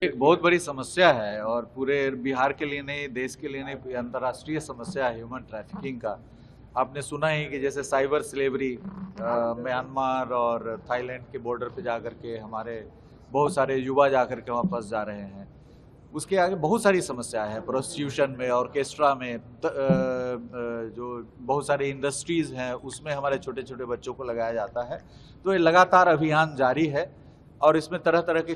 एक बहुत बड़ी समस्या है और पूरे बिहार के लिए नहीं, देश के लिए नहीं, अंतर्राष्ट्रीय समस्या है ह्यूमन ट्रैफिकिंग का। आपने सुना ही कि जैसे साइबर स्लेवरी म्यांमार और थाईलैंड के बॉर्डर पे जाकर के हमारे बहुत सारे युवा जाकर के वहाँ फंस जा रहे हैं। उसके आगे बहुत सारी समस्या है, प्रोस्टिट्यूशन में, ऑर्केस्ट्रा में, जो बहुत सारे इंडस्ट्रीज़ हैं उसमें हमारे छोटे छोटे बच्चों को लगाया जाता है। तो ये लगातार अभियान जारी है और इसमें तरह तरह के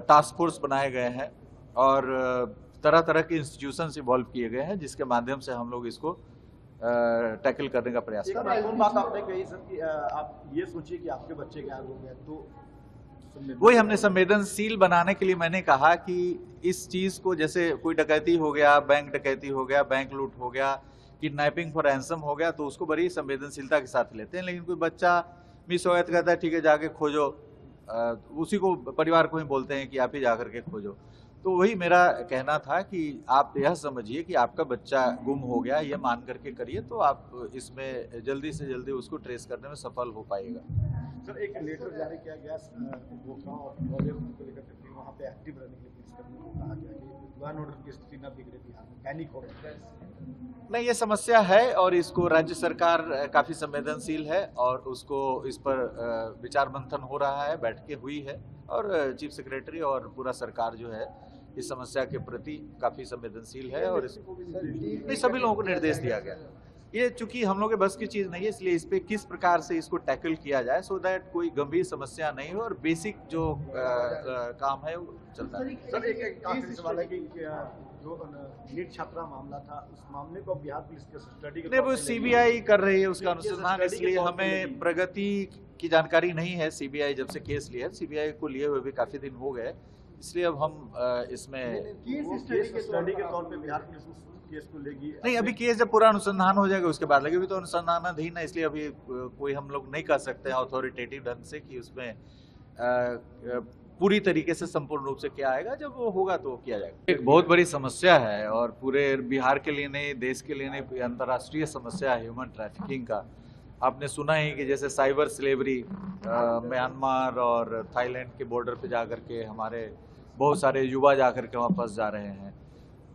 टास्क फोर्स बनाए गए हैं और तरह तरह के इंस्टीट्यूशंस इवॉल्व किए गए हैं, जिसके माध्यम से हम लोग इसको टैकल करने का प्रयास कर रहे हैं। एक बात आपने कही सर कि आप ये सोचिए कि आपके बच्चे गायब हो गए, तो वही हमने संवेदनशील बनाने के लिए मैंने कहा कि इस चीज़ को, जैसे कोई डकैती हो गया, बैंक डकैती हो गया, बैंक लूट हो गया, किडनैपिंग फॉर रैंसम हो गया, तो उसको बड़ी संवेदनशीलता के साथ लेते हैं। लेकिन कोई बच्चा मिस हो गया तो कहता है ठीक है जाके खोजो, उसी को, परिवार को ही बोलते हैं कि आप ही जाकर के खोजो। तो वही मेरा कहना था कि आप यह समझिए कि आपका बच्चा गुम हो गया, ये मान करके करिए तो आप इसमें जल्दी से जल्दी उसको ट्रेस करने में सफल हो पाएगा। सर एक लेटर जारी किया गया उपभोक्ताओं और ग्वालियर को लेकर के, वहाँ पे एक्टिव रहने के लिए पुलिसकर्मियों को कहा गया कि लॉ एंड ऑर्डर की स्थिति न बिगड़े, बिहार में पैनिक हो रहा है। नहीं, ये समस्या है और इसको राज्य सरकार काफ़ी संवेदनशील है और उसको इस पर विचार मंथन हो रहा है, बैठकें हुई है और चीफ सेक्रेटरी और पूरा सरकार जो है इस समस्या के प्रति काफ़ी संवेदनशील है और नहीं, सभी लोगों को निर्देश दिया गया। ये चूंकि हम लोग के बस की चीज़ नहीं है, इसलिए इस पे किस प्रकार से इसको टैकल किया जाए सो दैट कोई गंभीर समस्या नहीं हो और बेसिक जो काम है वो चलता है। सर एक आखिरी सवाल है कि जो नीट छात्रा मामला था, उस मामले को बिहार पुलिस के स्टडी के नहीं, वो सीबीआई कर रही है उसका अनुसंधान, इसलिए हमें प्रगति की जानकारी नहीं है। सीबीआई जब से केस लिया है, सीबीआई को लिए हुए भी काफ़ी दिन हो गए, इसलिए अब हम इसमें स्टडी के तौर पे बिहार पुलिस उस केस को लेगी। नहीं, अभी केस जब पूरा अनुसंधान हो जाएगा उसके बाद लगे, अभी तो अनुसंधानाधीन है, इसलिए अभी कोई हम लोग नहीं कर सकते हैं अथॉरिटेटिव ढंग से कि उसमें पूरी तरीके से संपूर्ण रूप से क्या आएगा। जब वो होगा तो किया जाएगा। एक बहुत बड़ी समस्या है और पूरे बिहार के लिए नहीं, देश के लिए नहीं, अंतर्राष्ट्रीय समस्या है ह्यूमन ट्रैफिकिंग का। आपने सुना ही कि जैसे साइबर स्लेवरी म्यांमार और थाईलैंड के बॉर्डर पे जाकर के हमारे बहुत सारे युवा जाकर के वहाँ फंस जा रहे हैं।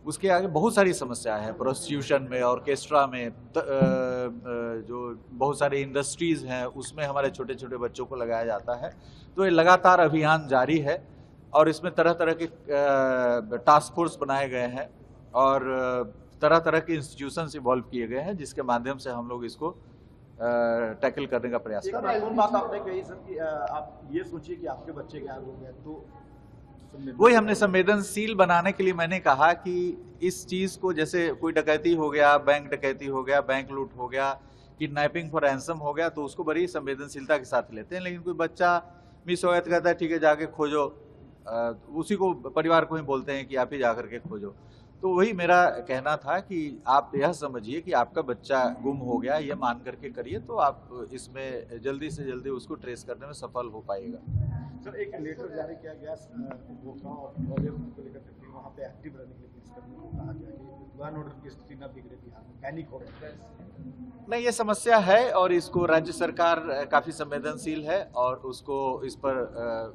उसके आगे बहुत सारी समस्या है, प्रोस्टिट्यूशन में, ऑर्केस्ट्रा में, जो बहुत सारे इंडस्ट्रीज़ हैं उसमें हमारे छोटे छोटे बच्चों को लगाया जाता है। तो ये लगातार अभियान जारी है और इसमें तरह तरह के टास्क फोर्स बनाए गए हैं और तरह तरह के इंस्टीट्यूशंस इवॉल्व किए गए हैं, जिसके माध्यम से हम लोग इसको टैकल करने का प्रयास कर रहे हैं। एक बात आपने कही सर कि आप ये सोचिए कि आपके बच्चे गायब हो गए, तो वही हमने संवेदनशील बनाने के लिए मैंने कहा कि इस चीज़ को, जैसे कोई डकैती हो गया, बैंक डकैती हो गया, बैंक लूट हो गया, किडनैपिंग फॉर रैंसम हो गया, तो उसको बड़ी संवेदनशीलता के साथ लेते हैं। लेकिन कोई बच्चा मिस हो गया तो कहता है ठीक है जाके खोजो, उसी को, परिवार को ही बोलते हैं कि आप ही जाकर के खोजो। तो वही मेरा कहना था कि आप यह समझिए कि आपका बच्चा गुम हो गया, ये मान करके करिए तो आप इसमें जल्दी से जल्दी उसको ट्रेस करने में सफल हो पाएगा। सर एक लेटर जारी किया गया उपभोक्ताओं और ग्वालियर को लेकर के, वहाँ पे एक्टिव रहने के लिए पुलिसकर्मियों को कहा गया कि लॉ एंड ऑर्डर की स्थिति न बिगड़े, बिहार में पैनिक हो रहा है। नहीं, ये समस्या है और इसको राज्य सरकार काफ़ी संवेदनशील है और उसको इस पर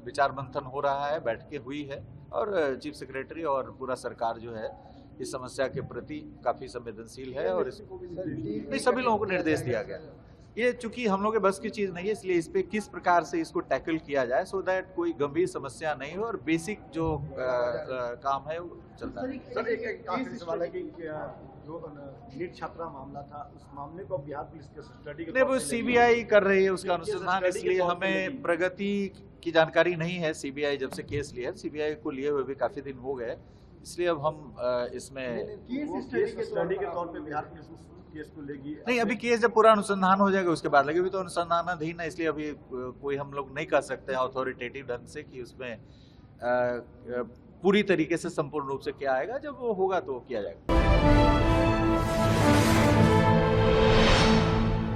विचार मंथन हो रहा है, बैठकें हुई है और चीफ सेक्रेटरी और पूरा सरकार जो है इस समस्या के प्रति काफ़ी संवेदनशील है और नहीं, सभी लोगों को निर्देश दिया गया। ये चूंकि हम लोग के बस की चीज़ नहीं है, इसलिए इस पे किस प्रकार से इसको टैकल किया जाए सो दैट कोई गंभीर समस्या नहीं हो और बेसिक जो काम है वो चलता है। सर एक आखिरी सवाल है कि जो नीट छात्रा मामला था, उस मामले को बिहार पुलिस के स्टडी के नहीं, वो सीबीआई कर रही है उसका अनुसंधान, इसलिए हमें प्रगति की जानकारी नहीं है। सीबीआई जब से केस लिया है, सीबीआई को लिए हुए भी काफ़ी दिन हो गए, इसलिए अब हम इसमें स्टडी के तौर पे बिहार पुलिस उस केस को लेगी। नहीं, अभी केस जब पूरा अनुसंधान हो जाएगा उसके बाद लगे, अभी तो अनुसंधानाधीन है, इसलिए अभी कोई हम लोग नहीं कर सकते हैं अथॉरिटेटिव ढंग से कि उसमें पूरी तरीके से संपूर्ण रूप से क्या आएगा। जब वो होगा तो किया जाएगा।